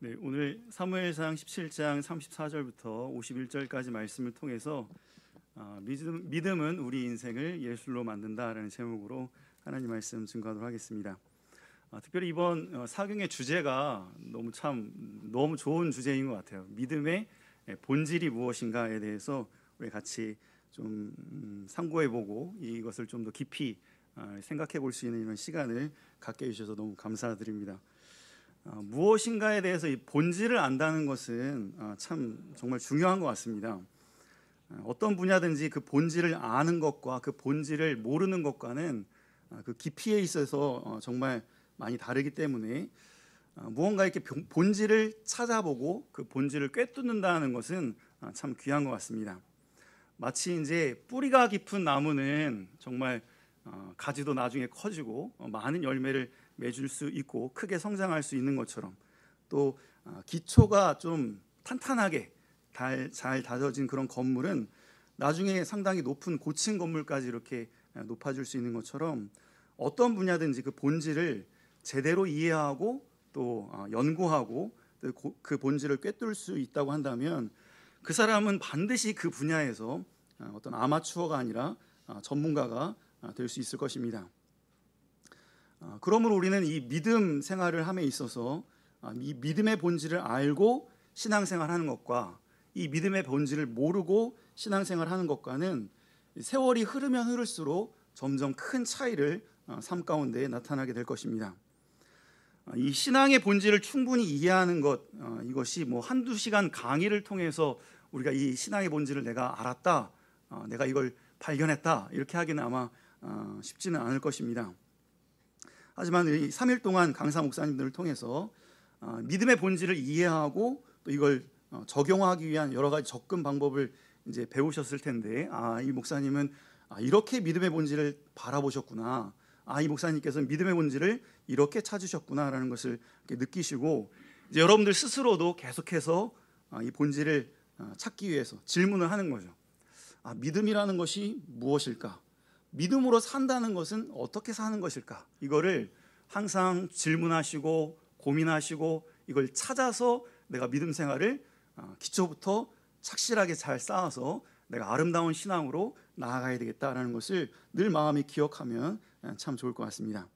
네, 오늘 사무엘상 17장 34절부터 51절까지 말씀을 통해서 믿음은 우리 인생을 예술로 만든다라는 제목으로 하나님 말씀 증거하도록 하겠습니다. 특별히 이번 사경의 주제가 너무 좋은 주제인 것 같아요. 믿음의 본질이 무엇인가에 대해서 우리 같이 좀 상고해보고 이것을 좀 더 깊이 생각해 볼 수 있는 이런 시간을 갖게 해주셔서 너무 감사드립니다. 무엇인가에 대해서 이 본질을 안다는 것은 참 정말 중요한 것 같습니다. 어떤 분야든지 그 본질을 아는 것과 그 본질을 모르는 것과는 그 깊이에 있어서 정말 많이 다르기 때문에 무언가 이렇게 본질을 찾아보고 그 본질을 꿰뚫는다는 것은 참 귀한 것 같습니다. 마치 이제 뿌리가 깊은 나무는 정말 가지도 나중에 커지고 많은 열매를 맺을 수 있고 크게 성장할 수 있는 것처럼, 또 기초가 좀 탄탄하게 잘 다져진 그런 건물은 나중에 상당히 높은 고층 건물까지 이렇게 높아질 수 있는 것처럼, 어떤 분야든지 그 본질을 제대로 이해하고 또 연구하고 그 본질을 꿰뚫을 수 있다고 한다면 그 사람은 반드시 그 분야에서 어떤 아마추어가 아니라 전문가가 될 수 있을 것입니다. 그러므로 우리는 이 믿음 생활을 함에 있어서 이 믿음의 본질을 알고 신앙생활하는 것과 이 믿음의 본질을 모르고 신앙생활하는 것과는 세월이 흐르면 흐를수록 점점 큰 차이를 삶 가운데 나타나게 될 것입니다. 이 신앙의 본질을 충분히 이해하는 것, 이것이 뭐 한두 시간 강의를 통해서 우리가 이 신앙의 본질을 내가 알았다, 내가 이걸 발견했다 이렇게 하기는 아마 쉽지는 않을 것입니다. 하지만 이 3일 동안 강사 목사님들을 통해서 믿음의 본질을 이해하고 또 이걸 적용하기 위한 여러 가지 접근 방법을 이제 배우셨을 텐데, 이 목사님은 이렇게 믿음의 본질을 바라보셨구나, 이 목사님께서는 믿음의 본질을 이렇게 찾으셨구나라는 것을 느끼시고, 이제 여러분들 스스로도 계속해서 이 본질을 찾기 위해서 질문을 하는 거죠. 믿음이라는 것이 무엇일까? 믿음으로 산다는 것은 어떻게 사는 것일까? 이거를 항상 질문하시고 고민하시고 이걸 찾아서 내가 믿음 생활을 기초부터 착실하게 잘 쌓아서 내가 아름다운 신앙으로 나아가야 되겠다라는 것을 늘 마음에 기억하면 참 좋을 것 같습니다.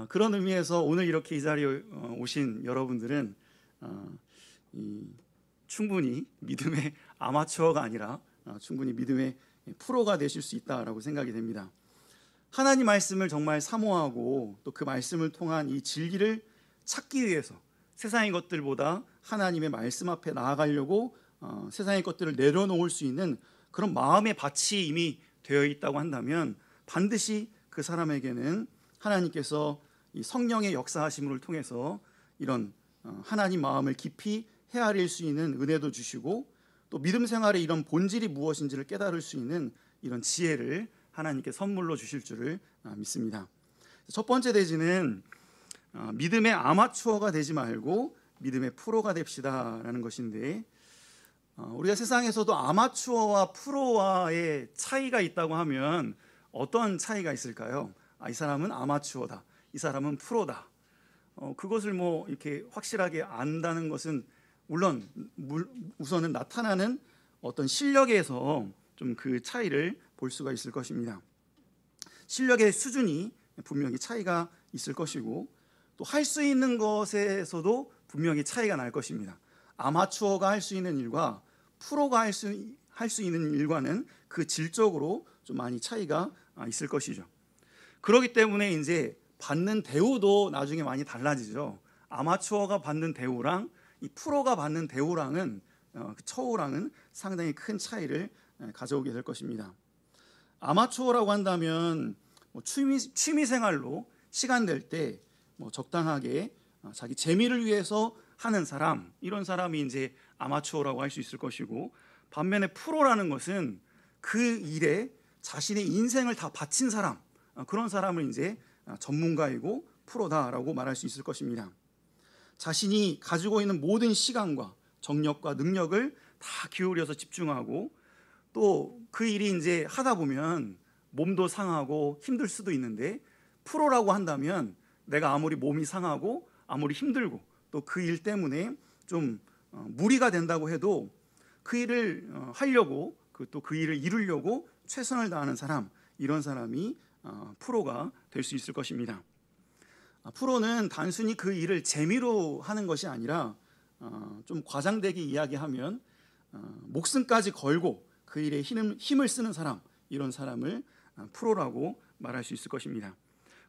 그런 의미에서 오늘 이렇게 이 자리에 오신 여러분들은 충분히 믿음의 아마추어가 아니라 충분히 믿음의 프로가 되실 수 있다라고 생각이 됩니다. 하나님 말씀을 정말 사모하고 또 그 말씀을 통한 이 진리를 찾기 위해서 세상의 것들보다 하나님의 말씀 앞에 나아가려고 세상의 것들을 내려놓을 수 있는 그런 마음의 밭이 이미 되어 있다고 한다면 반드시 그 사람에게는 하나님께서 이 성령의 역사하심을 통해서 이런 하나님 마음을 깊이 헤아릴 수 있는 은혜도 주시고, 또 믿음 생활의 이런 본질이 무엇인지를 깨달을 수 있는 이런 지혜를 하나님께 선물로 주실 줄을 믿습니다. 첫 번째 대지는 믿음의 아마추어가 되지 말고 믿음의 프로가 됩시다라는 것인데, 우리가 세상에서도 아마추어와 프로와의 차이가 있다고 하면 어떤 차이가 있을까요? 이 사람은 아마추어다, 이 사람은 프로다. 그것을 뭐 이렇게 확실하게 안다는 것은 물론 우선은 나타나는 어떤 실력에서 좀 그 차이를 볼 수가 있을 것입니다. 실력의 수준이 분명히 차이가 있을 것이고, 또 할 수 있는 것에서도 분명히 차이가 날 것입니다. 아마추어가 할 수 있는 일과 프로가 할 수 있는 일과는 그 질적으로 좀 많이 차이가 있을 것이죠. 그렇기 때문에 이제 받는 대우도 나중에 많이 달라지죠. 아마추어가 받는 대우랑 이 프로가 받는 대우랑은 처우랑은 상당히 큰 차이를 가져오게 될 것입니다. 아마추어라고 한다면 취미 생활로 시간 낼 때 적당하게 자기 재미를 위해서 하는 사람, 이런 사람이 이제 아마추어라고 할 수 있을 것이고, 반면에 프로라는 것은 그 일에 자신의 인생을 다 바친 사람, 그런 사람을 이제 전문가이고 프로다라고 말할 수 있을 것입니다. 자신이 가지고 있는 모든 시간과 정력과 능력을 다 기울여서 집중하고, 또 그 일이 이제 하다 보면 몸도 상하고 힘들 수도 있는데, 프로라고 한다면 내가 아무리 몸이 상하고 아무리 힘들고 또 그 일 때문에 좀 무리가 된다고 해도 그 일을 하려고 또 그 일을 이루려고 최선을 다하는 사람, 이런 사람이 프로가 될 수 있을 것입니다. 프로는 단순히 그 일을 재미로 하는 것이 아니라 좀 과장되게 이야기하면 목숨까지 걸고 그 일에 힘을 쓰는 사람, 이런 사람을 프로라고 말할 수 있을 것입니다.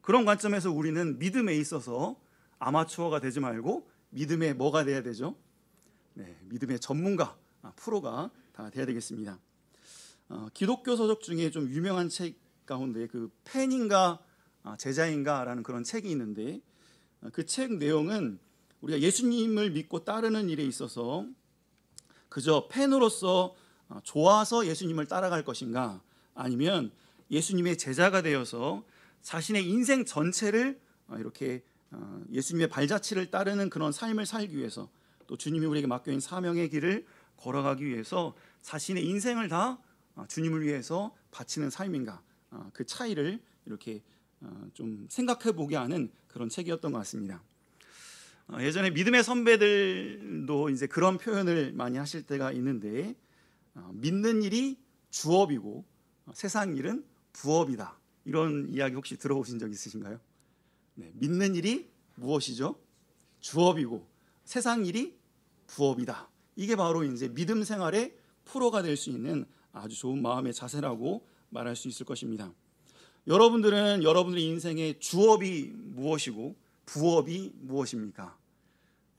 그런 관점에서 우리는 믿음에 있어서 아마추어가 되지 말고 믿음의 뭐가 돼야 되죠? 네, 믿음의 전문가, 프로가 다 돼야 되겠습니다. 기독교 서적 중에 좀 유명한 책 가운데 그 팬인가 제자인가라는 그런 책이 있는데, 그 책 내용은 우리가 예수님을 믿고 따르는 일에 있어서 그저 팬으로서 좋아서 예수님을 따라갈 것인가, 아니면 예수님의 제자가 되어서 자신의 인생 전체를 이렇게 예수님의 발자취를 따르는 그런 삶을 살기 위해서, 또 주님이 우리에게 맡겨진 사명의 길을 걸어가기 위해서 자신의 인생을 다 주님을 위해서 바치는 삶인가, 그 차이를 이렇게 좀 생각해 보게 하는 그런 책이었던 것 같습니다. 예전에 믿음의 선배들도 이제 그런 표현을 많이 하실 때가 있는데, 믿는 일이 주업이고 세상 일은 부업이다, 이런 이야기 혹시 들어보신 적 있으신가요? 네, 믿는 일이 무엇이죠? 주업이고 세상 일이 부업이다. 이게 바로 이제 믿음 생활의 프로가 될 수 있는 아주 좋은 마음의 자세라고 말할 수 있을 것입니다. 여러분들은 여러분들의 인생의 주업이 무엇이고 부업이 무엇입니까?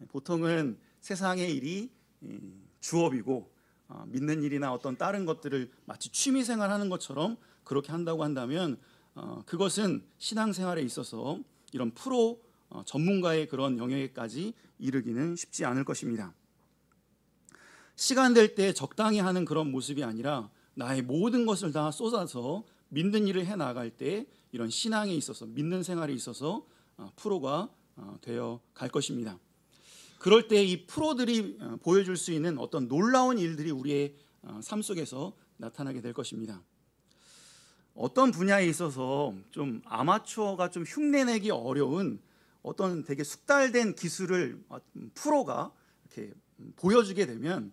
보통은 세상의 일이 주업이고 믿는 일이나 어떤 다른 것들을 마치 취미생활하는 것처럼 그렇게 한다고 한다면 그것은 신앙생활에 있어서 이런 프로 전문가의 그런 영역에까지 이르기는 쉽지 않을 것입니다. 시간 될 때 적당히 하는 그런 모습이 아니라 나의 모든 것을 다 쏟아서 믿는 일을 해나갈 때 이런 신앙에 있어서, 믿는 생활에 있어서 프로가 되어 갈 것입니다. 그럴 때 이 프로들이 보여줄 수 있는 어떤 놀라운 일들이 우리의 삶 속에서 나타나게 될 것입니다. 어떤 분야에 있어서 좀 아마추어가 좀 흉내내기 어려운 어떤 되게 숙달된 기술을 프로가 이렇게 보여주게 되면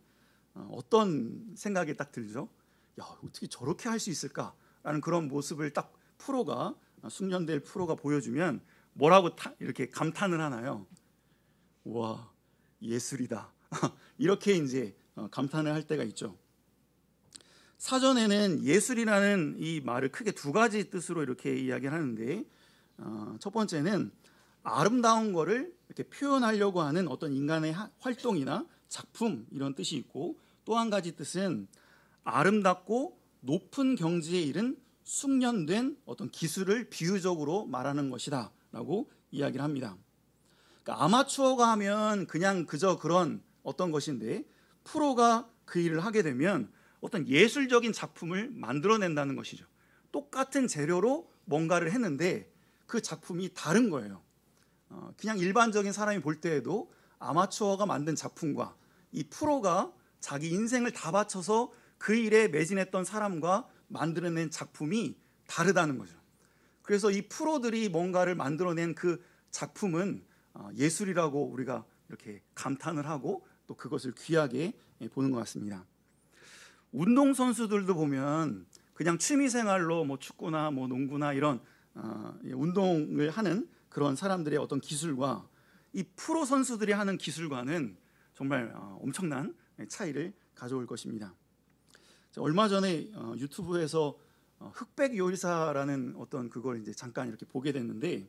어떤 생각이 딱 들죠? 야, 어떻게 저렇게 할 수 있을까라는 그런 모습을 딱 프로가, 숙련될 프로가 보여주면 뭐라고 이렇게 감탄을 하나요? 와, 예술이다. 이렇게 이제 감탄을 할 때가 있죠. 사전에는 예술이라는 이 말을 크게 두 가지 뜻으로 이렇게 이야기를 하는데, 첫 번째는 아름다운 거를 이렇게 표현하려고 하는 어떤 인간의 활동이나 작품, 이런 뜻이 있고, 또 한 가지 뜻은 아름답고 높은 경지에 이른 숙련된 어떤 기술을 비유적으로 말하는 것이다 라고 이야기를 합니다. 그러니까 아마추어가 하면 그냥 그저 그런 어떤 것인데, 프로가 그 일을 하게 되면 어떤 예술적인 작품을 만들어낸다는 것이죠. 똑같은 재료로 뭔가를 했는데 그 작품이 다른 거예요. 그냥 일반적인 사람이 볼 때에도 아마추어가 만든 작품과 이 프로가 자기 인생을 다 바쳐서 그 일에 매진했던 사람과 만들어낸 작품이 다르다는 거죠. 그래서 이 프로들이 뭔가를 만들어낸 그 작품은 예술이라고 우리가 이렇게 감탄을 하고 또 그것을 귀하게 보는 것 같습니다. 운동선수들도 보면 그냥 취미생활로 뭐 축구나 뭐 농구나 이런 운동을 하는 그런 사람들의 어떤 기술과 이 프로 선수들이 하는 기술과는 정말 엄청난 차이를 가져올 것입니다. 얼마 전에 유튜브에서 흑백 요리사라는 어떤 그걸 이제 잠깐 이렇게 보게 됐는데,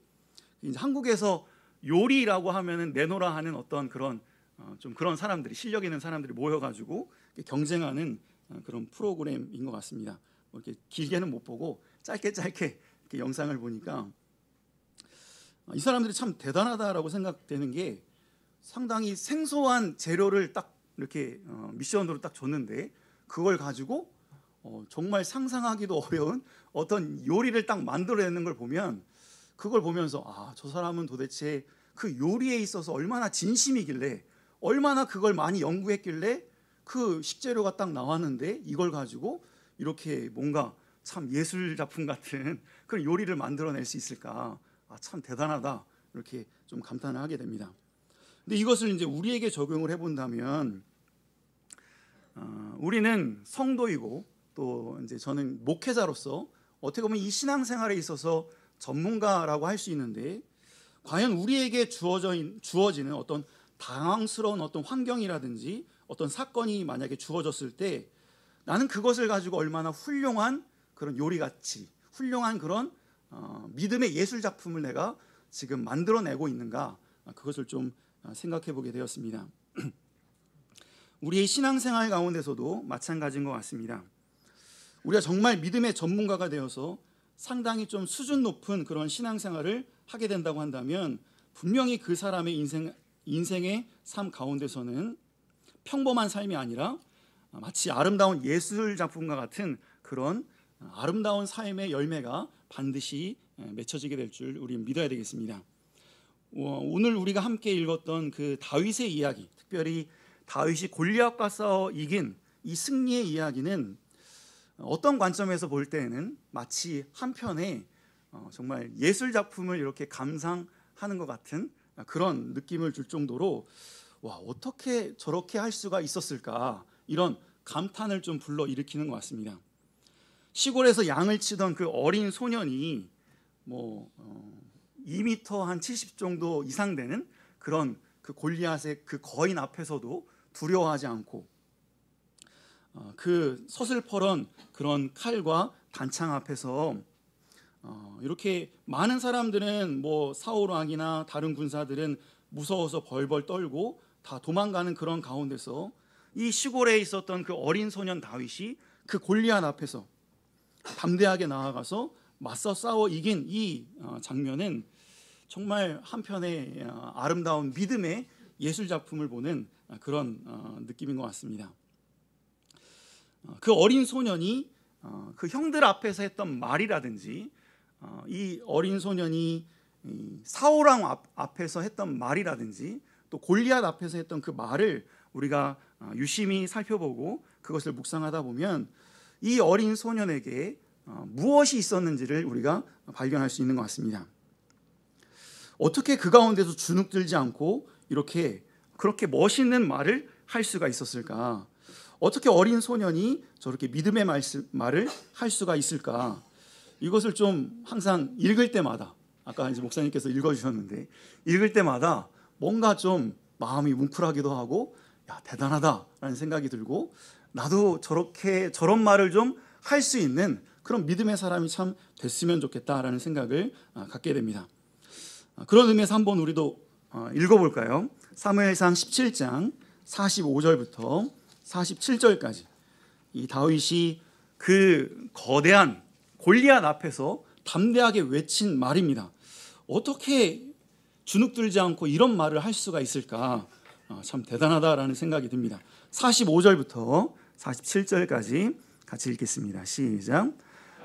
이제 한국에서 요리라고 하면은 내노라 하는 어떤 그런 좀 그런 사람들이, 실력 있는 사람들이 모여가지고 경쟁하는 그런 프로그램인 것 같습니다. 이렇게 길게는 못 보고 짧게 이렇게 영상을 보니까 이 사람들이 참 대단하다라고 생각되는 게, 상당히 생소한 재료를 딱 이렇게 미션으로 딱 줬는데 그걸 가지고 정말 상상하기도 어려운 어떤 요리를 딱 만들어내는 걸 보면, 그걸 보면서 저 사람은 도대체 그 요리에 있어서 얼마나 진심이길래, 얼마나 그걸 많이 연구했길래 그 식재료가 딱 나왔는데 이걸 가지고 이렇게 뭔가 참 예술 작품 같은 그런 요리를 만들어낼 수 있을까, 참 대단하다, 이렇게 좀 감탄을 하게 됩니다. 근데 이것을 이제 우리에게 적용을 해본다면 우리는 성도이고 또 이제 저는 목회자로서 어떻게 보면 이 신앙생활에 있어서 전문가라고 할 수 있는데, 과연 우리에게 주어지는 어떤 당황스러운 어떤 환경이라든지 어떤 사건이 만약에 주어졌을 때 나는 그것을 가지고 얼마나 훌륭한 그런 요리같이 훌륭한 그런 믿음의 예술 작품을 내가 지금 만들어내고 있는가, 그것을 좀 생각해 보게 되었습니다. 우리의 신앙생활 가운데서도 마찬가지인 것 같습니다. 우리가 정말 믿음의 전문가가 되어서 상당히 좀 수준 높은 그런 신앙생활을 하게 된다고 한다면 분명히 그 사람의 인생의 삶 가운데서는 평범한 삶이 아니라 마치 아름다운 예술 작품과 같은 그런 아름다운 삶의 열매가 반드시 맺혀지게 될 줄 우리는 믿어야 되겠습니다. 오늘 우리가 함께 읽었던 그 다윗의 이야기, 특별히 다윗이 골리앗과 싸워 이긴 이 승리의 이야기는 어떤 관점에서 볼 때에는 마치 한편의 정말 예술 작품을 이렇게 감상하는 것 같은 그런 느낌을 줄 정도로 와, 어떻게 저렇게 할 수가 있었을까, 이런 감탄을 좀 불러일으키는 것 같습니다. 시골에서 양을 치던 그 어린 소년이 2m 한 70 정도 이상 되는 그런 그 골리앗의 그 거인 앞에서도 두려워하지 않고 그 서슬퍼런 그런 칼과 단창 앞에서 이렇게 많은 사람들은 사울 왕이나 다른 군사들은 무서워서 벌벌 떨고 다 도망가는 그런 가운데서 이 시골에 있었던 그 어린 소년 다윗이 그 골리앗 앞에서 담대하게 나아가서 맞서 싸워 이긴 이 장면은 정말 한편의 아름다운 믿음의 예술 작품을 보는 그런 느낌인 것 같습니다. 그 어린 소년이 그 형들 앞에서 했던 말이라든지 이 어린 소년이 사울 왕 앞에서 했던 말이라든지 또 골리앗 앞에서 했던 그 말을 우리가 유심히 살펴보고 그것을 묵상하다 보면 이 어린 소년에게 무엇이 있었는지를 우리가 발견할 수 있는 것 같습니다. 어떻게 그 가운데서 주눅들지 않고 그렇게 멋있는 말을 할 수가 있었을까? 어떻게 어린 소년이 저렇게 믿음의 말을 할 수가 있을까? 이것을 좀 항상 읽을 때마다, 아까 이제 목사님께서 읽어주셨는데 읽을 때마다 뭔가 좀 마음이 뭉클하기도 하고, 야, 대단하다라는 생각이 들고 나도 저런 말을 좀 할 수 있는 그런 믿음의 사람이 참 됐으면 좋겠다라는 생각을 갖게 됩니다. 그런 의미에서 한번 우리도 읽어볼까요? 사무엘상 17장 45절부터 47절까지 이 다윗이 그 거대한 골리앗 앞에서 담대하게 외친 말입니다. 어떻게 주눅들지 않고 이런 말을 할 수가 있을까? 참 대단하다라는 생각이 듭니다. 45절부터 47절까지 같이 읽겠습니다. 시작.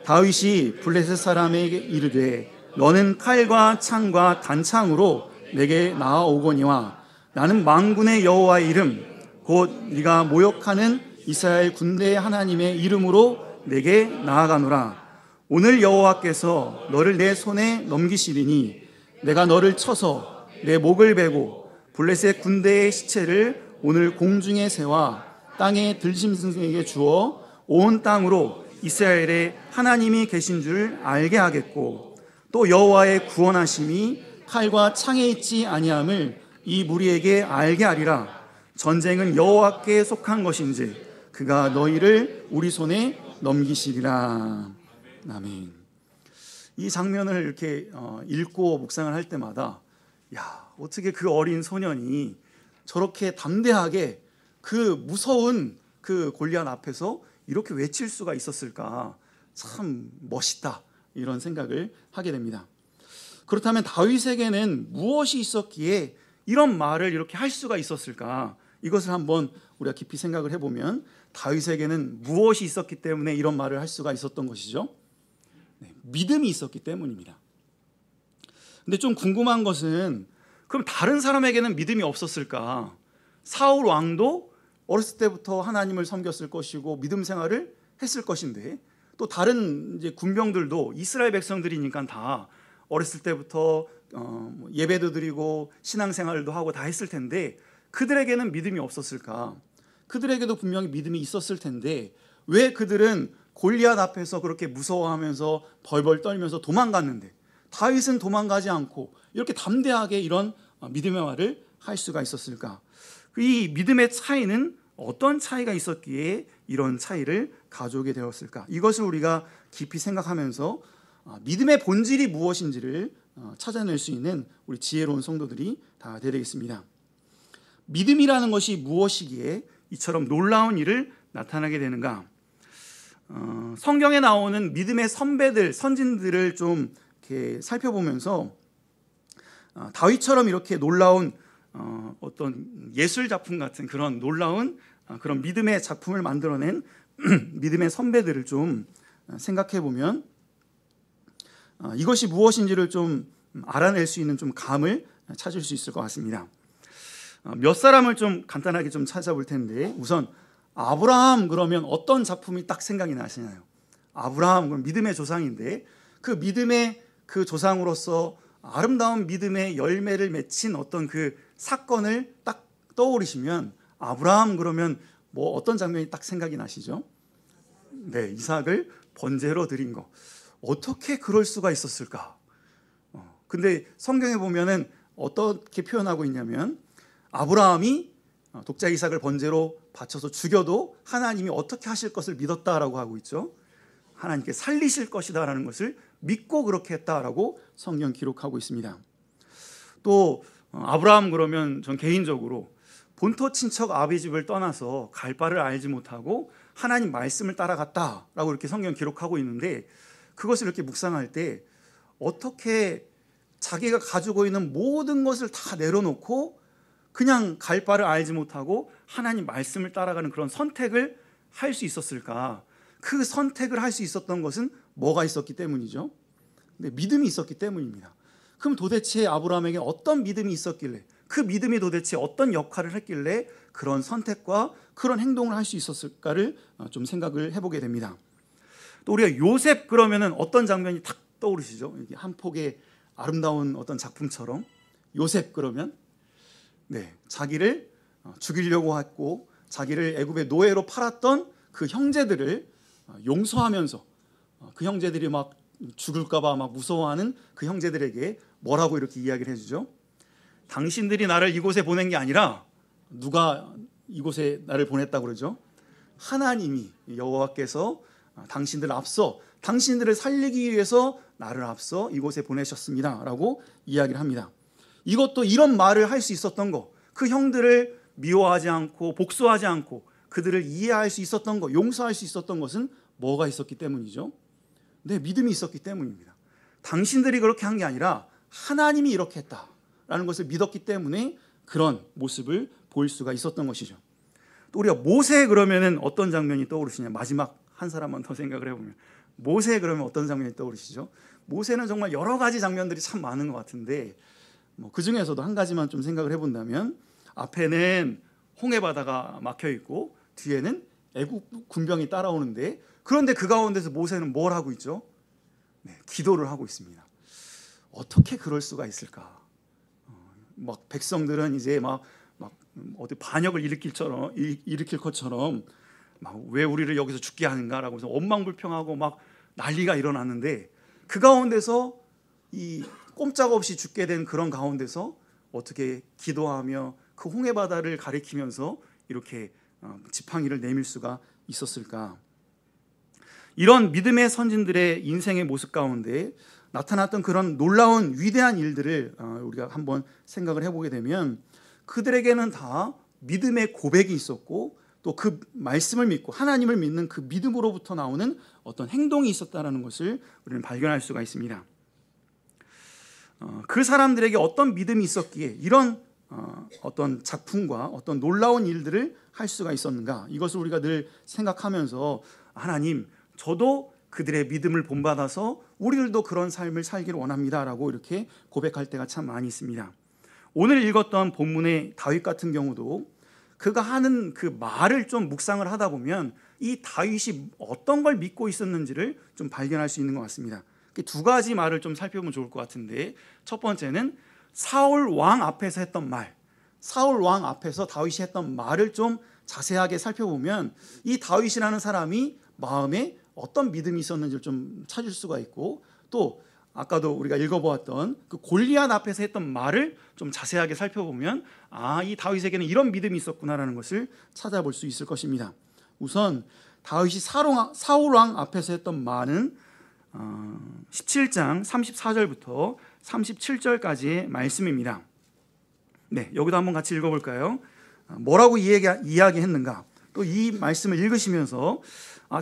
다윗이 블레셋 사람에게 이르되 너는 칼과 창과 단창으로 내게 나아오거니와 나는 만군의 여호와의 이름 곧 네가 모욕하는 이스라엘 군대의 하나님의 이름으로 내게 나아가노라. 오늘 여호와께서 너를 내 손에 넘기시리니 내가 너를 쳐서 내 목을 베고 블레셋 군대의 시체를 오늘 공중의 새와 땅의 들짐승에게 주어 온 땅으로 이스라엘의 하나님이 계신 줄 알게 하겠고 또 여호와의 구원하심이 칼과 창에 있지 아니함을 이 무리에게 알게 하리라. 전쟁은 여호와께 속한 것인지 그가 너희를 우리 손에 넘기시리라. 아멘. 이 장면을 이렇게 읽고 묵상을 할 때마다 야, 어떻게 그 어린 소년이 저렇게 담대하게 그 무서운 그 골리앗 앞에서 이렇게 외칠 수가 있었을까? 참 멋있다, 이런 생각을 하게 됩니다. 그렇다면 다윗에게는 무엇이 있었기에 이런 말을 이렇게 할 수가 있었을까? 이것을 한번 우리가 깊이 생각을 해보면 다윗에게는 무엇이 있었기 때문에 이런 말을 할 수가 있었던 것이죠? 네, 믿음이 있었기 때문입니다. 근데 좀 궁금한 것은 그럼 다른 사람에게는 믿음이 없었을까? 사울 왕도 어렸을 때부터 하나님을 섬겼을 것이고 믿음 생활을 했을 것인데 또 다른 이제 군병들도 이스라엘 백성들이니까 다 어렸을 때부터 예배도 드리고 신앙생활도 하고 다 했을 텐데 그들에게는 믿음이 없었을까? 그들에게도 분명히 믿음이 있었을 텐데 왜 그들은 골리앗 앞에서 그렇게 무서워하면서 벌벌 떨면서 도망갔는데 다윗은 도망가지 않고 이렇게 담대하게 이런 믿음의 말을 할 수가 있었을까? 이 믿음의 차이는 어떤 차이가 있었기에 이런 차이를 가져오게 되었을까? 이것을 우리가 깊이 생각하면서 믿음의 본질이 무엇인지를 찾아낼 수 있는 우리 지혜로운 성도들이 다 되겠습니다. 믿음이라는 것이 무엇이기에 이처럼 놀라운 일을 나타나게 되는가? 성경에 나오는 믿음의 선배들, 선진들을 좀 이렇게 살펴보면서 다윗처럼 이렇게 놀라운 어떤 예술 작품 같은 그런 놀라운 그런 믿음의 작품을 만들어낸 믿음의 선배들을 좀 생각해 보면 이것이 무엇인지를 좀 알아낼 수 있는 좀 감을 찾을 수 있을 것 같습니다. 몇 사람을 좀 간단하게 좀 찾아볼 텐데 우선 아브라함 그러면 어떤 작품이 딱 생각이 나시나요? 아브라함 그럼 믿음의 조상인데 그 믿음의 그 조상으로서 아름다운 믿음의 열매를 맺힌 어떤 그 사건을 딱 떠오르시면 아브라함 그러면 뭐 어떤 장면이 딱 생각이 나시죠? 네, 이삭을 번제로 드린 거. 어떻게 그럴 수가 있었을까? 근데 성경에 보면은 어떻게 표현하고 있냐면 아브라함이 독자 이삭을 번제로 바쳐서 죽여도 하나님이 어떻게 하실 것을 믿었다라고 하고 있죠. 하나님께 살리실 것이다라는 것을 믿고 그렇게 했다라고 성경 기록하고 있습니다. 또 아브라함 그러면 전 개인적으로 본토 친척 아비 집을 떠나서 갈 바를 알지 못하고 하나님 말씀을 따라갔다라고 이렇게 성경 기록하고 있는데 그것을 이렇게 묵상할 때 어떻게 자기가 가지고 있는 모든 것을 다 내려놓고 그냥 갈 바를 알지 못하고 하나님 말씀을 따라가는 그런 선택을 할 수 있었을까? 그 선택을 할 수 있었던 것은 뭐가 있었기 때문이죠? 네, 믿음이 있었기 때문입니다. 그럼 도대체 아브라함에게 어떤 믿음이 있었길래 그 믿음이 도대체 어떤 역할을 했길래 그런 선택과 그런 행동을 할 수 있었을까를 좀 생각을 해보게 됩니다. 또 우리가 요셉 그러면은 어떤 장면이 탁 떠오르시죠? 한 폭의 아름다운 어떤 작품처럼 요셉 그러면 네, 자기를 죽이려고 했고 자기를 애굽의 노예로 팔았던 그 형제들을 용서하면서 그 형제들이 막 죽을까 봐 막 무서워하는 그 형제들에게 뭐라고 이렇게 이야기를 해주죠? 당신들이 나를 이곳에 보낸 게 아니라 누가 이곳에 나를 보냈다고 그러죠? 하나님이 여호와께서 당신들을 앞서 당신들을 살리기 위해서 나를 앞서 이곳에 보내셨습니다 라고 이야기를 합니다. 이것도 이런 말을 할 수 있었던 거, 그 형들을 미워하지 않고 복수하지 않고 그들을 이해할 수 있었던 것, 용서할 수 있었던 것은 뭐가 있었기 때문이죠? 네, 믿음이 있었기 때문입니다. 당신들이 그렇게 한 게 아니라 하나님이 이렇게 했다라는 것을 믿었기 때문에 그런 모습을 보일 수가 있었던 것이죠. 또 우리가 모세 그러면은 어떤 장면이 떠오르시냐? 마지막 한 사람만 더 생각을 해보면 모세 그러면 어떤 장면이 떠오르시죠? 모세는 정말 여러 가지 장면들이 참 많은 것 같은데 그 중에서도 한 가지만 좀 생각을 해본다면 앞에는 홍해 바다가 막혀 있고 뒤에는 애국 군병이 따라오는데 그런데 그 가운데서 모세는 뭘 하고 있죠? 네, 기도를 하고 있습니다. 어떻게 그럴 수가 있을까? 막 백성들은 이제 막 어디 반역을 일으킬 것처럼 막 왜 우리를 여기서 죽게 하는가라고 해서 원망불평하고 막 난리가 일어났는데 그 가운데서 이 꼼짝없이 죽게 된 그런 가운데서 어떻게 기도하며 그 홍해 바다를 가리키면서 이렇게 지팡이를 내밀 수가 있었을까? 이런 믿음의 선진들의 인생의 모습 가운데 나타났던 그런 놀라운 위대한 일들을 우리가 한번 생각을 해보게 되면 그들에게는 다 믿음의 고백이 있었고 또 그 말씀을 믿고 하나님을 믿는 그 믿음으로부터 나오는 어떤 행동이 있었다는 것을 우리는 발견할 수가 있습니다. 그 사람들에게 어떤 믿음이 있었기에 이런 어떤 작품과 어떤 놀라운 일들을 할 수가 있었는가? 이것을 우리가 늘 생각하면서 하나님, 저도 그들의 믿음을 본받아서 우리들도 그런 삶을 살기를 원합니다라고 이렇게 고백할 때가 참 많이 있습니다. 오늘 읽었던 본문의 다윗 같은 경우도 그가 하는 그 말을 좀 묵상을 하다 보면 이 다윗이 어떤 걸 믿고 있었는지를 좀 발견할 수 있는 것 같습니다. 두 가지 말을 좀 살펴보면 좋을 것 같은데, 첫 번째는 사울 왕 앞에서 했던 말, 사울 왕 앞에서 다윗이 했던 말을 좀 자세하게 살펴보면 이 다윗이라는 사람이 마음에 어떤 믿음이 있었는지를 좀 찾을 수가 있고, 또 아까도 우리가 읽어보았던 그 골리앗 앞에서 했던 말을 좀 자세하게 살펴보면 이 다윗에게는 이런 믿음이 있었구나라는 것을 찾아볼 수 있을 것입니다. 우선 다윗이 사울 왕 앞에서 했던 말은 17장 34절부터 37절까지의 말씀입니다. 네, 여기도 한번 같이 읽어볼까요? 뭐라고 이야기했는가? 또 이 말씀을 읽으시면서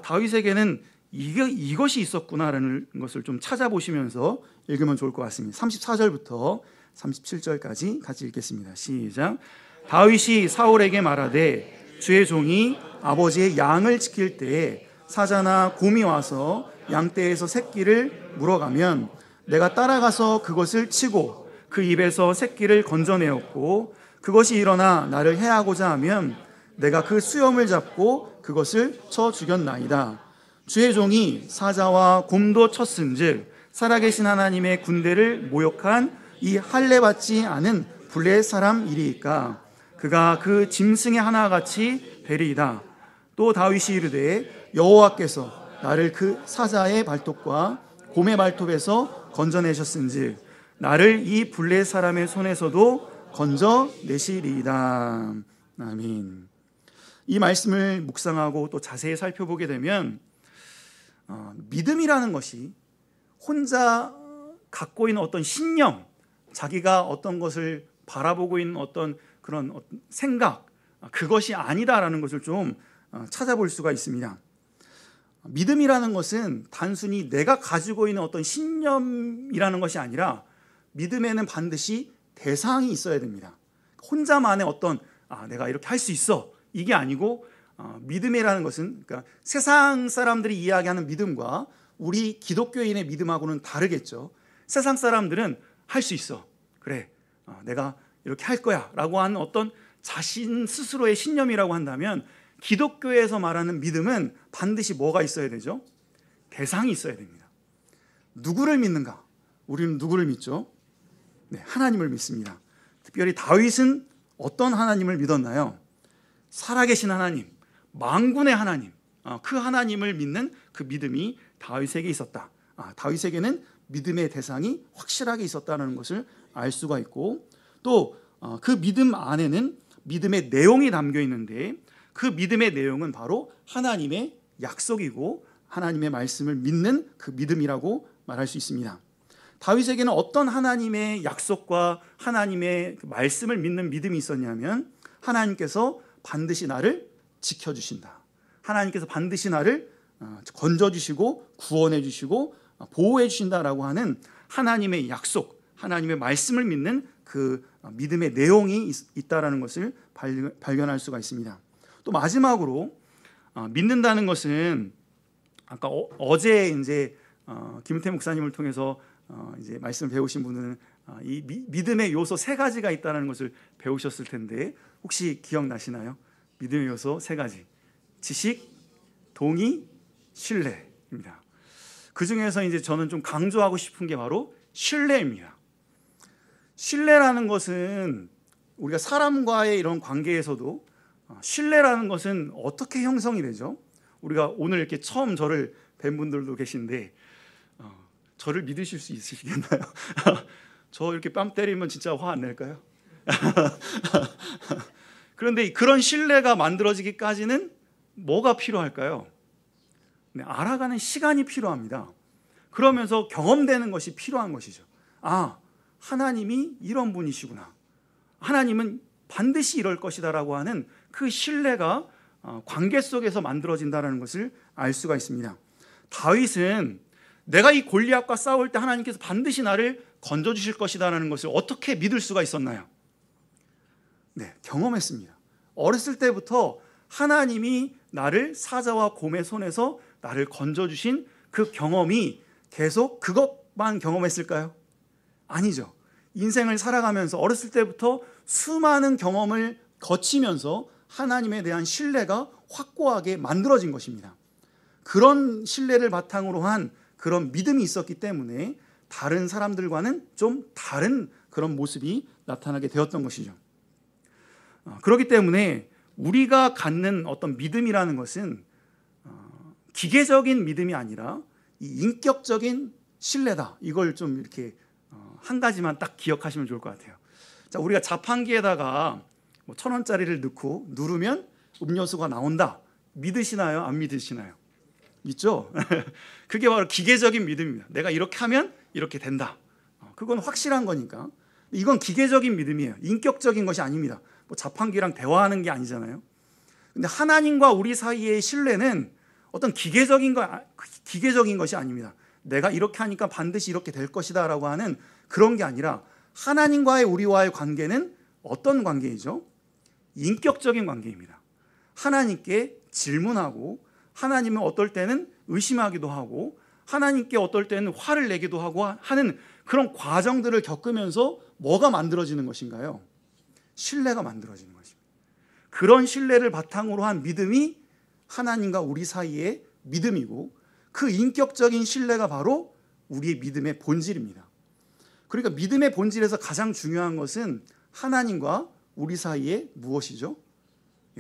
다윗에게는 이것이 있었구나라는 것을 좀 찾아보시면서 읽으면 좋을 것 같습니다. 34절부터 37절까지 같이 읽겠습니다. 시작. 다윗이 사울에게 말하되 주의 종이 아버지의 양을 지킬 때에 사자나 곰이 와서 양떼에서 새끼를 물어가면 내가 따라가서 그것을 치고 그 입에서 새끼를 건져내었고, 그것이 일어나 나를 해하고자 하면 내가 그 수염을 잡고 그것을 쳐 죽였나이다. 주의 종이 사자와 곰도 쳤은즉 살아계신 하나님의 군대를 모욕한 이 할례받지 않은 블레 사람 이리이까? 그가 그 짐승의 하나같이 되리이다. 또 다윗이 이르되 여호와께서 나를 그 사자의 발톱과 곰의 발톱에서 건져내셨은즉 나를 이 블레 사람의 손에서도 건져내시리이다. 아멘. 이 말씀을 묵상하고 또 자세히 살펴보게 되면 믿음이라는 것이 혼자 갖고 있는 어떤 신념, 자기가 어떤 것을 바라보고 있는 어떤 그런 생각, 그것이 아니다라는 것을 좀 찾아볼 수가 있습니다. 믿음이라는 것은 단순히 내가 가지고 있는 어떤 신념이라는 것이 아니라 믿음에는 반드시 대상이 있어야 됩니다. 혼자만의 어떤 내가 이렇게 할 수 있어, 이게 아니고 믿음이라는 것은, 그러니까 세상 사람들이 이야기하는 믿음과 우리 기독교인의 믿음하고는 다르겠죠. 세상 사람들은 할 수 있어, 그래, 내가 이렇게 할 거야 라고 하는 어떤 자신 스스로의 신념이라고 한다면, 기독교에서 말하는 믿음은 반드시 뭐가 있어야 되죠? 대상이 있어야 됩니다. 누구를 믿는가? 우리는 누구를 믿죠? 네, 하나님을 믿습니다. 특별히 다윗은 어떤 하나님을 믿었나요? 살아계신 하나님, 만군의 하나님, 그 하나님을 믿는 그 믿음이 다윗에게 있었다. 다윗에게는 믿음의 대상이 확실하게 있었다는 것을 알 수가 있고, 또 그 믿음 안에는 믿음의 내용이 담겨 있는데, 그 믿음의 내용은 바로 하나님의 약속이고 하나님의 말씀을 믿는 그 믿음이라고 말할 수 있습니다. 다윗에게는 어떤 하나님의 약속과 하나님의 말씀을 믿는 믿음이 있었냐면, 하나님께서 반드시 나를 지켜주신다, 하나님께서 반드시 나를 건져주시고 구원해 주시고 보호해 주신다라고 하는 하나님의 약속, 하나님의 말씀을 믿는 그 믿음의 내용이 있다라는 것을 발견할 수가 있습니다. 또 마지막으로 믿는다는 것은 아까 어제 이제 김은태 목사님을 통해서 이제 말씀 배우신 분들은 이 믿음의 요소 3가지가 있다는 것을 배우셨을 텐데, 혹시 기억나시나요? 믿음의 요소 3가지. 지식, 동의, 신뢰입니다. 그 중에서 이제 저는 좀 강조하고 싶은 게 바로 신뢰입니다. 신뢰라는 것은 우리가 사람과의 이런 관계에서도 신뢰라는 것은 어떻게 형성이 되죠? 우리가 오늘 이렇게 처음 저를 뵌 분들도 계신데 저를 믿으실 수 있으시겠나요? 저 이렇게 뺨 때리면 진짜 화 안 낼까요? 그런데 그런 신뢰가 만들어지기까지는 뭐가 필요할까요? 네, 알아가는 시간이 필요합니다. 그러면서 경험되는 것이 필요한 것이죠. 하나님이 이런 분이시구나, 하나님은 반드시 이럴 것이다라고 하는 그 신뢰가 관계 속에서 만들어진다는 것을 알 수가 있습니다. 다윗은 내가 이 골리앗과 싸울 때 하나님께서 반드시 나를 건져주실 것이다라는 것을 어떻게 믿을 수가 있었나요? 네, 경험했습니다. 어렸을 때부터 하나님이 나를 사자와 곰의 손에서 나를 건져주신 그 경험이 계속 그것만 경험했을까요? 아니죠. 인생을 살아가면서 어렸을 때부터 수많은 경험을 거치면서 하나님에 대한 신뢰가 확고하게 만들어진 것입니다. 그런 신뢰를 바탕으로 한 그런 믿음이 있었기 때문에 다른 사람들과는 좀 다른 그런 모습이 나타나게 되었던 것이죠. 그렇기 때문에 우리가 갖는 어떤 믿음이라는 것은 기계적인 믿음이 아니라 이 인격적인 신뢰다. 이걸 좀 이렇게 한 가지만 딱 기억하시면 좋을 것 같아요. 자, 우리가 자판기에다가 뭐 1,000원짜리를 넣고 누르면 음료수가 나온다. 믿으시나요? 안 믿으시나요? 있죠? 그게 바로 기계적인 믿음입니다. 내가 이렇게 하면 이렇게 된다. 그건 확실한 거니까. 이건 기계적인 믿음이에요. 인격적인 것이 아닙니다. 뭐 자판기랑 대화하는 게 아니잖아요. 근데 하나님과 우리 사이의 신뢰는 어떤 기계적인 것이 아닙니다. 내가 이렇게 하니까 반드시 이렇게 될 것이다 라고 하는 그런 게 아니라 하나님과의 우리와의 관계는 어떤 관계이죠? 인격적인 관계입니다. 하나님께 질문하고 하나님은 어떨 때는 의심하기도 하고 하나님께 어떨 때는 화를 내기도 하고 하는 그런 과정들을 겪으면서 뭐가 만들어지는 것인가요? 신뢰가 만들어지는 것입니다. 그런 신뢰를 바탕으로 한 믿음이 하나님과 우리 사이의 믿음이고 그 인격적인 신뢰가 바로 우리의 믿음의 본질입니다. 그러니까 믿음의 본질에서 가장 중요한 것은 하나님과 우리 사이의 무엇이죠?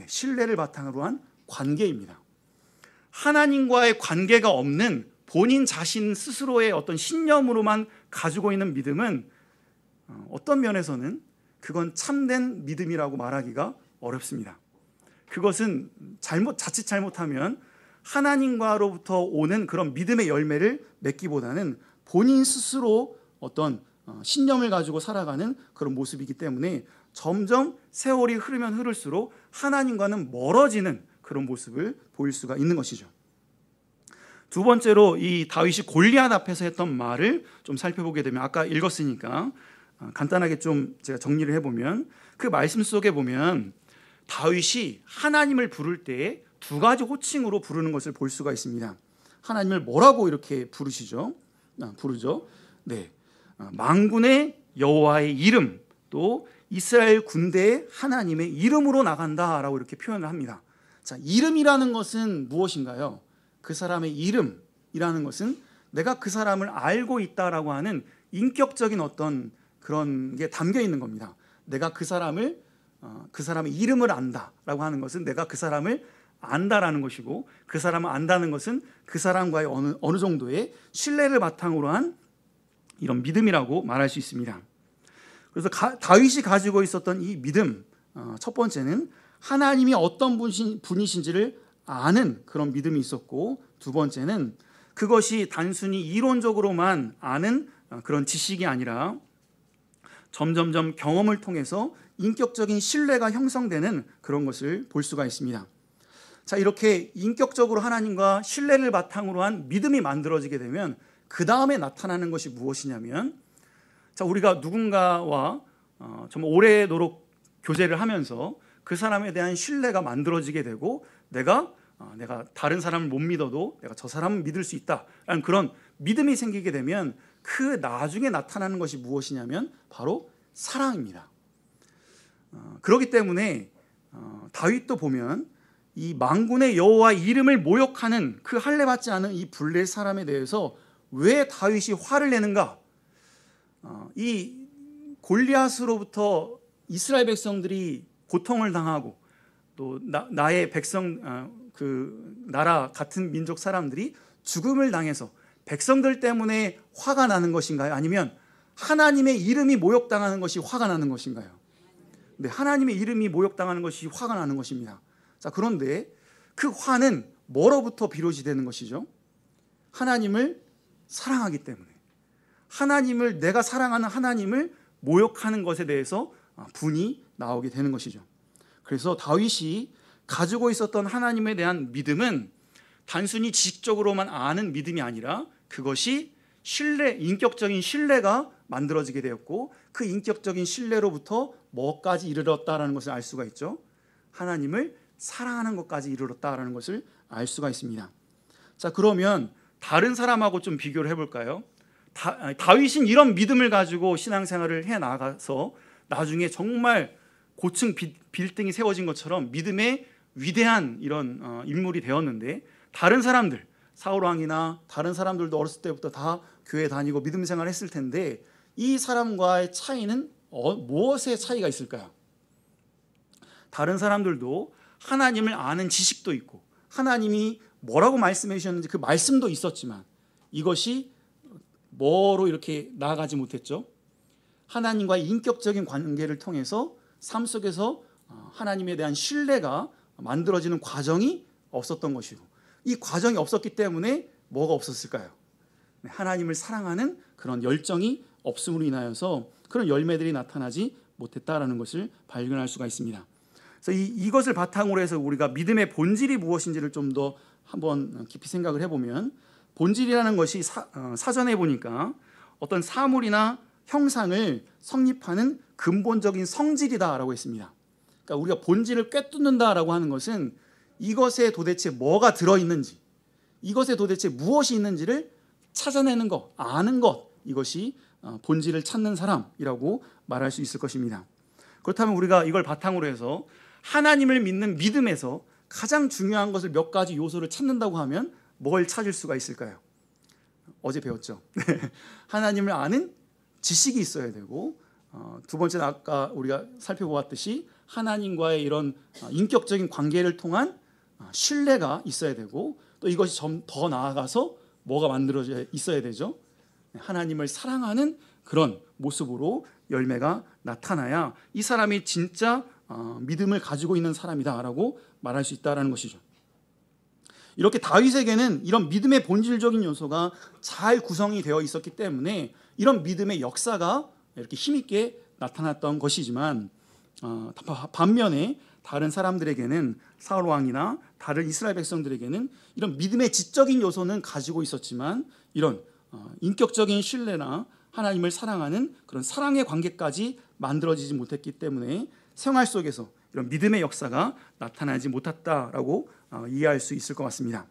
신뢰를 바탕으로 한 관계입니다. 하나님과의 관계가 없는 본인 자신 스스로의 어떤 신념으로만 가지고 있는 믿음은 어떤 면에서는 그건 참된 믿음이라고 말하기가 어렵습니다. 그것은 자칫 잘못하면 하나님과로부터 오는 그런 믿음의 열매를 맺기보다는 본인 스스로 어떤 신념을 가지고 살아가는 그런 모습이기 때문에 점점 세월이 흐르면 흐를수록 하나님과는 멀어지는 그런 모습을 보일 수가 있는 것이죠. 두 번째로 이 다윗이 골리앗 앞에서 했던 말을 좀 살펴보게 되면 아까 읽었으니까 간단하게 좀 제가 정리를 해보면 그 말씀 속에 보면 다윗이 하나님을 부를 때 두 가지 호칭으로 부르는 것을 볼 수가 있습니다. 하나님을 뭐라고 이렇게 부르죠? 네, 만군의 여호와의 이름, 또 이스라엘 군대의 하나님의 이름으로 나간다라고 이렇게 표현을 합니다. 자, 이름이라는 것은 무엇인가요? 그 사람의 이름이라는 것은 내가 그 사람을 알고 있다라고 하는 인격적인 어떤 그런 게 담겨 있는 겁니다. 내가 그 사람의 이름을 안다라고 하는 것은 내가 그 사람을 안다라는 것이고 그 사람을 안다는 것은 그 사람과의 어느 정도의 신뢰를 바탕으로 한 이런 믿음이라고 말할 수 있습니다. 그래서 다윗이 가지고 있었던 이 믿음, 첫 번째는 하나님이 어떤 분이신지를 아는 그런 믿음이 있었고, 두 번째는 그것이 단순히 이론적으로만 아는 그런 지식이 아니라 점점점 경험을 통해서 인격적인 신뢰가 형성되는 그런 것을 볼 수가 있습니다. 자, 이렇게 인격적으로 하나님과 신뢰를 바탕으로 한 믿음이 만들어지게 되면 그 다음에 나타나는 것이 무엇이냐면, 자, 우리가 누군가와 정말 오래도록 교제를 하면서 그 사람에 대한 신뢰가 만들어지게 되고 내가 다른 사람을 못 믿어도 내가 저 사람은 믿을 수 있다라는 그런 믿음이 생기게 되면 그 나중에 나타나는 것이 무엇이냐면 바로 사랑입니다. 그렇기 때문에 다윗도 보면 이 만군의 여호와 이름을 모욕하는 그 할례받지 않은 이 블레 사람에 대해서 왜 다윗이 화를 내는가? 이 골리앗으로부터 이스라엘 백성들이 고통을 당하고 또 나의 백성 그 나라 같은 민족 사람들이 죽음을 당해서 백성들 때문에 화가 나는 것인가요? 아니면 하나님의 이름이 모욕당하는 것이 화가 나는 것인가요? 네, 하나님의 이름이 모욕당하는 것이 화가 나는 것입니다. 자, 그런데 그 화는 뭐로부터 비롯이 되는 것이죠? 하나님을 사랑하기 때문에, 내가 사랑하는 하나님을 모욕하는 것에 대해서 분이 나오게 되는 것이죠. 그래서 다윗이 가지고 있었던 하나님에 대한 믿음은 단순히 지식적으로만 아는 믿음이 아니라 그것이 인격적인 신뢰가 만들어지게 되었고 그 인격적인 신뢰로부터 뭐까지 이르렀다라는 것을 알 수가 있죠. 하나님을 사랑하는 것까지 이르렀다라는 것을 알 수가 있습니다. 자, 그러면 다른 사람하고 좀 비교를 해볼까요? 다윗은 이런 믿음을 가지고 신앙생활을 해 나가서 나중에 정말 고층 빌딩이 세워진 것처럼 믿음의 위대한 이런 인물이 되었는데, 다른 사람들, 사울 왕이나 다른 사람들도 어렸을 때부터 다 교회 다니고 믿음 생활을 했을 텐데 이 사람과의 차이는 무엇의 차이가 있을까요? 다른 사람들도 하나님을 아는 지식도 있고 하나님이 뭐라고 말씀해 주셨는지 그 말씀도 있었지만 이것이 뭐로 이렇게 나아가지 못했죠? 하나님과의 인격적인 관계를 통해서 삶 속에서 하나님에 대한 신뢰가 만들어지는 과정이 없었던 것이고 이 과정이 없었기 때문에 뭐가 없었을까요? 하나님을 사랑하는 그런 열정이 없음으로 인하여서 그런 열매들이 나타나지 못했다라는 것을 발견할 수가 있습니다. 그래서 이것을 바탕으로 해서 우리가 믿음의 본질이 무엇인지를 좀 더 한번 깊이 생각을 해보면 본질이라는 것이 사전에 보니까 어떤 사물이나 형상을 성립하는 근본적인 성질이다라고 했습니다. 그러니까 우리가 본질을 꿰뚫는다라고 하는 것은 이것에 도대체 뭐가 들어있는지 이것에 도대체 무엇이 있는지를 찾아내는 것, 아는 것 이것이 본질을 찾는 사람이라고 말할 수 있을 것입니다. 그렇다면 우리가 이걸 바탕으로 해서 하나님을 믿는 믿음에서 가장 중요한 것을 몇 가지 요소를 찾는다고 하면 뭘 찾을 수가 있을까요? 어제 배웠죠. 하나님을 아는 지식이 있어야 되고 두 번째는 아까 우리가 살펴보았듯이 하나님과의 이런 인격적인 관계를 통한 신뢰가 있어야 되고 또 이것이 좀 더 나아가서 뭐가 만들어져 있어야 되죠? 하나님을 사랑하는 그런 모습으로 열매가 나타나야 이 사람이 진짜 믿음을 가지고 있는 사람이다라고 말할 수 있다라는 것이죠. 이렇게 다윗에게는 이런 믿음의 본질적인 요소가 잘 구성이 되어 있었기 때문에 이런 믿음의 역사가 이렇게 힘있게 나타났던 것이지만 반면에 다른 사람들에게는 사울 왕이나 다른 이스라엘 백성들에게는 이런 믿음의 지적인 요소는 가지고 있었지만 이런 인격적인 신뢰나 하나님을 사랑하는 그런 사랑의 관계까지 만들어지지 못했기 때문에 생활 속에서 이런 믿음의 역사가 나타나지 못했다라고 이해할 수 있을 것 같습니다.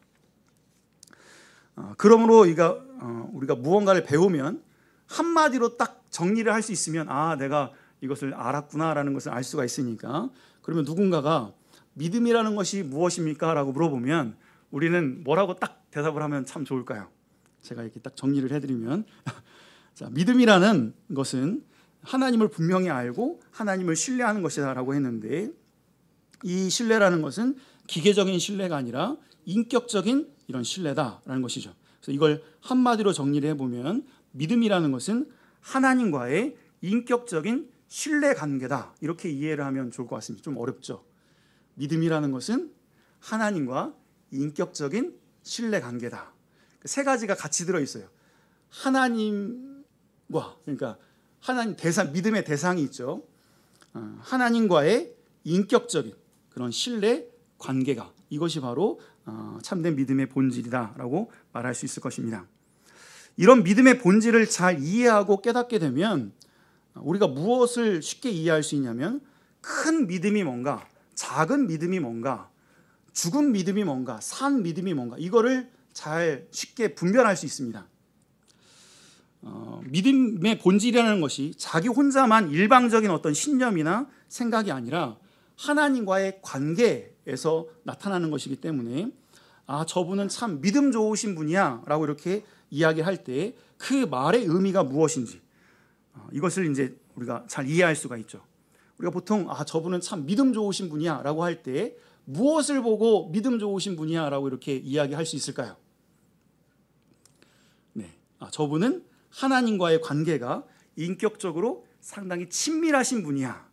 그러므로 우리가 무언가를 배우면 한마디로 딱 정리를 할 수 있으면 내가 이것을 알았구나라는 것을 알 수가 있으니까 그러면 누군가가 믿음이라는 것이 무엇입니까? 라고 물어보면 우리는 뭐라고 딱 대답을 하면 참 좋을까요? 제가 이렇게 딱 정리를 해드리면 자, 믿음이라는 것은 하나님을 분명히 알고 하나님을 신뢰하는 것이다라고 했는데 이 신뢰라는 것은 기계적인 신뢰가 아니라 인격적인 이런 신뢰다라는 것이죠. 그래서 이걸 한마디로 정리를 해보면 믿음이라는 것은 하나님과의 인격적인 신뢰 관계다 이렇게 이해를 하면 좋을 것 같습니다. 좀 어렵죠. 믿음이라는 것은 하나님과 인격적인 신뢰 관계다. 세 가지가 같이 들어있어요. 하나님과 그러니까 하나님 믿음의 대상이 있죠. 하나님과의 인격적인 그런 신뢰 관계가 이것이 바로 참된 믿음의 본질이다라고 말할 수 있을 것입니다. 이런 믿음의 본질을 잘 이해하고 깨닫게 되면 우리가 무엇을 쉽게 이해할 수 있냐면 큰 믿음이 뭔가, 작은 믿음이 뭔가, 죽은 믿음이 뭔가, 산 믿음이 뭔가 이거를 잘 쉽게 분별할 수 있습니다. 믿음의 본질이라는 것이 자기 혼자만 일방적인 어떤 신념이나 생각이 아니라 하나님과의 관계에서 나타나는 것이기 때문에 저분은 참 믿음 좋으신 분이야 라고 이렇게 이야기할 때 그 말의 의미가 무엇인지 이것을 이제 우리가 잘 이해할 수가 있죠. 우리가 보통 저분은 참 믿음 좋으신 분이야 라고 할 때 무엇을 보고 믿음 좋으신 분이야 라고 이렇게 이야기할 수 있을까요? 네, 저분은 하나님과의 관계가 인격적으로 상당히 친밀하신 분이야.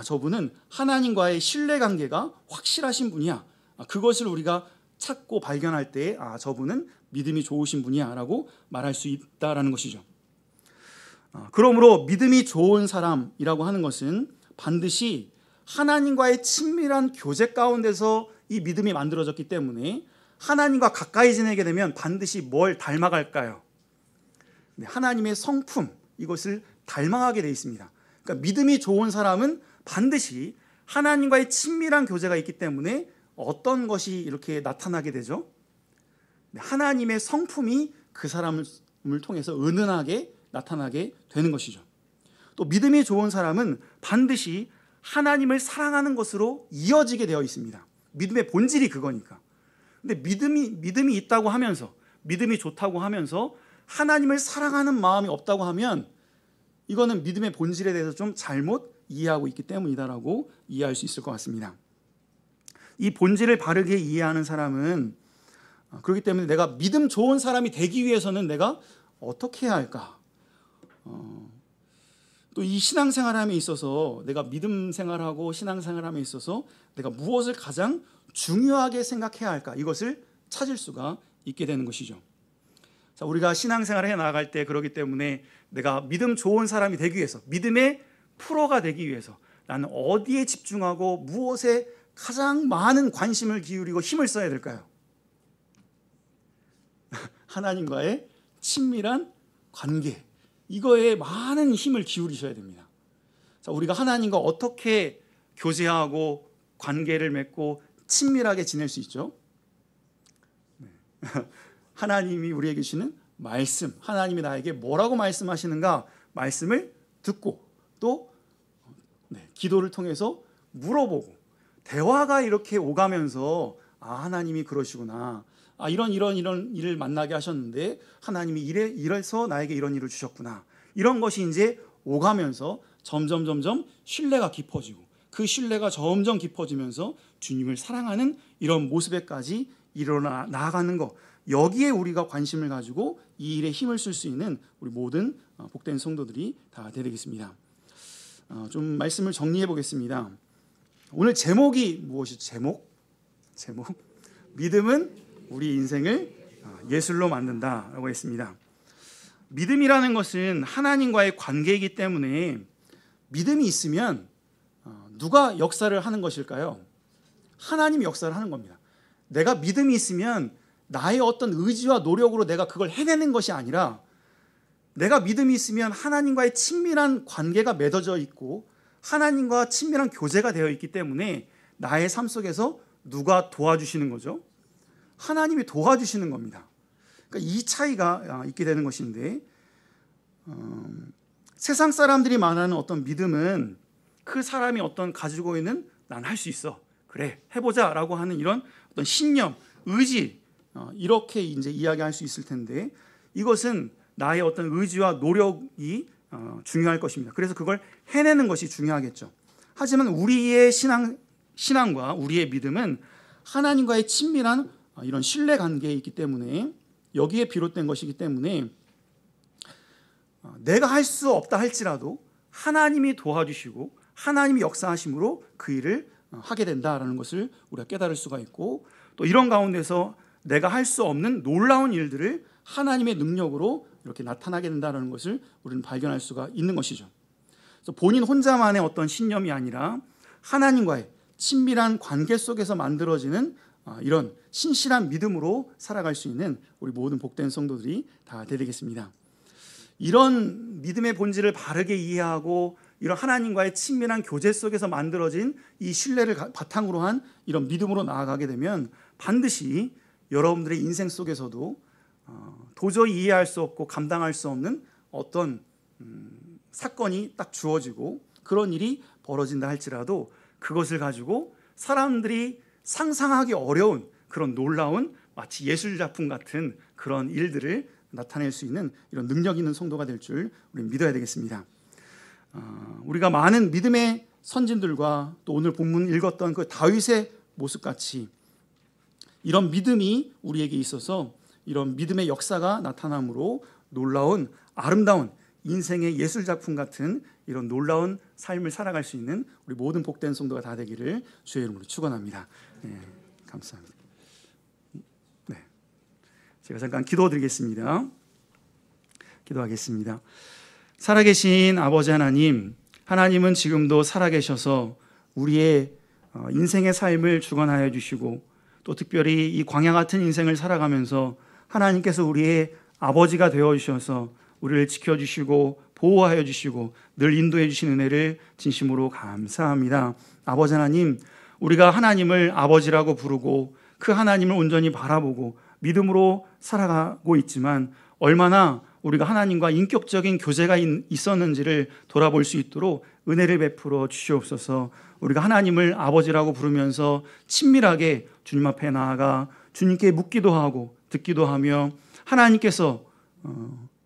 저분은 하나님과의 신뢰관계가 확실하신 분이야. 그것을 우리가 찾고 발견할 때 저분은 믿음이 좋으신 분이야 라고 말할 수 있다라는 것이죠. 그러므로 믿음이 좋은 사람이라고 하는 것은 반드시 하나님과의 친밀한 교제 가운데서 이 믿음이 만들어졌기 때문에 하나님과 가까이 지내게 되면 반드시 뭘 닮아갈까요? 하나님의 성품 이것을 닮아가게 되어 있습니다. 그러니까 믿음이 좋은 사람은 반드시 하나님과의 친밀한 교제가 있기 때문에 어떤 것이 이렇게 나타나게 되죠? 하나님의 성품이 그 사람을 통해서 은은하게 나타나게 되는 것이죠. 또 믿음이 좋은 사람은 반드시 하나님을 사랑하는 것으로 이어지게 되어 있습니다. 믿음의 본질이 그거니까. 근데 믿음이 있다고 하면서, 믿음이 좋다고 하면서 하나님을 사랑하는 마음이 없다고 하면 이거는 믿음의 본질에 대해서 좀 잘못 이해하고 있기 때문이다라고 이해할 수 있을 것 같습니다. 이 본질을 바르게 이해하는 사람은, 그렇기 때문에 내가 믿음 좋은 사람이 되기 위해서는 내가 어떻게 해야 할까? 또 이 신앙생활함에 있어서, 내가 믿음 생활하고 신앙생활함에 있어서 내가 무엇을 가장 중요하게 생각해야 할까? 이것을 찾을 수가 있게 되는 것이죠. 자, 우리가 신앙생활을 해 나갈 때, 그렇기 때문에 내가 믿음 좋은 사람이 되기 위해서, 믿음의 프로가 되기 위해서 나는 어디에 집중하고 무엇에 가장 많은 관심을 기울이고 힘을 써야 될까요? 하나님과의 친밀한 관계, 이거에 많은 힘을 기울이셔야 됩니다. 자, 우리가 하나님과 어떻게 교제하고 관계를 맺고 친밀하게 지낼 수 있죠? 하나님이 우리에게 주시는 말씀, 하나님이 나에게 뭐라고 말씀하시는가, 말씀을 듣고 또 기도를 통해서 물어보고, 대화가 이렇게 오가면서 하나님이 그러시구나, 이런 일을 만나게 하셨는데 하나님이 이래서 나에게 이런 일을 주셨구나, 이런 것이 이제 오가면서 점점 신뢰가 깊어지고, 그 신뢰가 점점 깊어지면서 주님을 사랑하는 이런 모습에까지 일어나 나아가는 것, 여기에 우리가 관심을 가지고 이 일에 힘을 쓸 수 있는 우리 모든 복된 성도들이 다 되겠습니다. 좀 말씀을 정리해 보겠습니다. 오늘 제목이 무엇이죠? 제목 믿음은 우리 인생을 예술로 만든다라고 했습니다. 믿음이라는 것은 하나님과의 관계이기 때문에, 믿음이 있으면 누가 역사를 하는 것일까요? 하나님이 역사를 하는 겁니다. 내가 믿음이 있으면 나의 어떤 의지와 노력으로 내가 그걸 해내는 것이 아니라, 내가 믿음이 있으면 하나님과의 친밀한 관계가 맺어져 있고 하나님과 친밀한 교제가 되어 있기 때문에 나의 삶 속에서 누가 도와주시는 거죠? 하나님이 도와주시는 겁니다. 그러니까 이 차이가 있게 되는 것인데, 세상 사람들이 말하는 어떤 믿음은 그 사람이 어떤 가지고 있는 난 할 수 있어, 그래 해보자 라고 하는 이런 어떤 신념, 의지, 이렇게 이제 이야기할 수 있을 텐데, 이것은 나의 어떤 의지와 노력이 중요할 것입니다. 그래서 그걸 해내는 것이 중요하겠죠. 하지만 우리의 신앙과 우리의 믿음은 하나님과의 친밀한 이런 신뢰 관계에 있기 때문에, 여기에 비롯된 것이기 때문에 내가 할 수 없다 할지라도 하나님이 도와주시고 하나님이 역사하심으로 그 일을 하게 된다라는 것을 우리가 깨달을 수가 있고, 또 이런 가운데서 내가 할 수 없는 놀라운 일들을 하나님의 능력으로 이렇게 나타나게 된다는 것을 우리는 발견할 수가 있는 것이죠. 그래서 본인 혼자만의 어떤 신념이 아니라 하나님과의 친밀한 관계 속에서 만들어지는 이런 신실한 믿음으로 살아갈 수 있는 우리 모든 복된 성도들이 다 되겠습니다. 이런 믿음의 본질을 바르게 이해하고 이런 하나님과의 친밀한 교제 속에서 만들어진 이 신뢰를 바탕으로 한 이런 믿음으로 나아가게 되면 반드시 여러분들의 인생 속에서도 도저히 이해할 수 없고 감당할 수 없는 어떤 사건이 딱 주어지고 그런 일이 벌어진다 할지라도 그것을 가지고 사람들이 상상하기 어려운 그런 놀라운 마치 예술작품 같은 그런 일들을 나타낼 수 있는 이런 능력 있는 성도가 될 줄 우리는 믿어야 되겠습니다. 우리가 많은 믿음의 선진들과 또 오늘 본문 읽었던 그 다윗의 모습같이 이런 믿음이 우리에게 있어서 이런 믿음의 역사가 나타남으로 놀라운 아름다운 인생의 예술작품 같은 이런 놀라운 삶을 살아갈 수 있는 우리 모든 복된 성도가 다 되기를 주의 이름으로 축원합니다. 네, 감사합니다. 네, 제가 잠깐 기도드리겠습니다. 기도하겠습니다. 살아계신 아버지 하나님, 하나님은 지금도 살아계셔서 우리의 인생의 삶을 주관하여 주시고 또 특별히 이 광야 같은 인생을 살아가면서 하나님께서 우리의 아버지가 되어 주셔서 우리를 지켜주시고 보호하여 주시고 늘 인도해 주신 은혜를 진심으로 감사합니다. 아버지 하나님, 우리가 하나님을 아버지라고 부르고 그 하나님을 온전히 바라보고 믿음으로 살아가고 있지만 얼마나 우리가 하나님과 인격적인 교제가 있었는지를 돌아볼 수 있도록 은혜를 베풀어 주시옵소서. 우리가 하나님을 아버지라고 부르면서 친밀하게 주님 앞에 나아가 주님께 묻기도 하고 듣기도 하며 하나님께서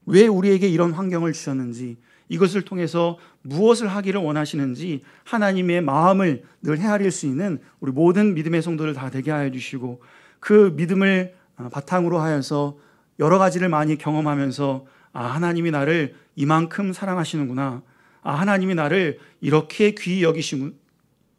왜 우리에게 이런 환경을 주셨는지, 이것을 통해서 무엇을 하기를 원하시는지 하나님의 마음을 늘 헤아릴 수 있는 우리 모든 믿음의 성도들 다 되게 하여 주시고, 그 믿음을 바탕으로 하여서 여러 가지를 많이 경험하면서 하나님이 나를 이만큼 사랑하시는구나, 하나님이 나를 이렇게 귀히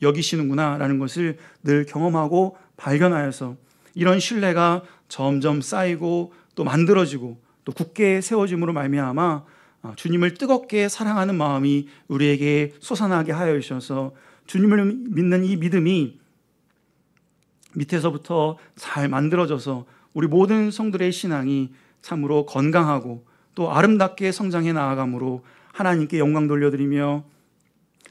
여기시는구나 라는 것을 늘 경험하고 발견하여서 이런 신뢰가 점점 쌓이고 또 만들어지고 또 굳게 세워짐으로 말미암아 주님을 뜨겁게 사랑하는 마음이 우리에게 솟아나게 하여 주셔서 주님을 믿는 이 믿음이 밑에서부터 잘 만들어져서 우리 모든 성들의 신앙이 참으로 건강하고 또 아름답게 성장해 나아가므로 하나님께 영광 돌려드리며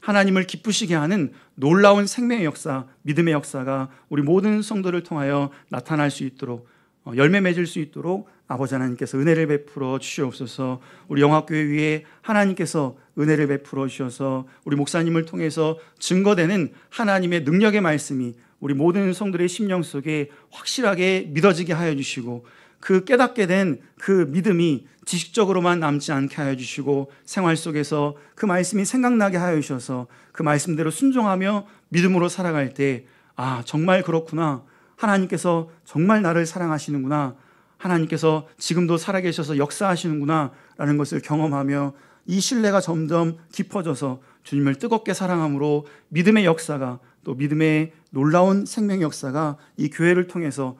하나님을 기쁘시게 하는 놀라운 생명의 역사, 믿음의 역사가 우리 모든 성도를 통하여 나타날 수 있도록, 열매 맺을 수 있도록 아버지 하나님께서 은혜를 베풀어 주시옵소서. 우리 영화교회 위에 하나님께서 은혜를 베풀어 주셔서 우리 목사님을 통해서 증거되는 하나님의 능력의 말씀이 우리 모든 성도의 심령 속에 확실하게 믿어지게 하여 주시고, 그 깨닫게 된 그 믿음이 지식적으로만 남지 않게 하여 주시고, 생활 속에서 그 말씀이 생각나게 하여 주셔서 그 말씀대로 순종하며 믿음으로 살아갈 때 정말 그렇구나, 하나님께서 정말 나를 사랑하시는구나, 하나님께서 지금도 살아계셔서 역사하시는구나 라는 것을 경험하며 이 신뢰가 점점 깊어져서 주님을 뜨겁게 사랑함으로 믿음의 역사가, 또 믿음의 놀라운 생명의 역사가 이 교회를 통해서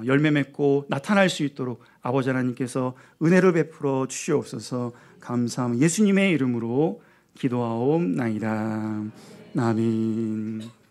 열매 맺고 나타날 수 있도록 아버지 하나님께서 은혜를 베풀어 주시옵소서. 감사합니다. 예수님의 이름으로 기도하옵나이다. 아멘.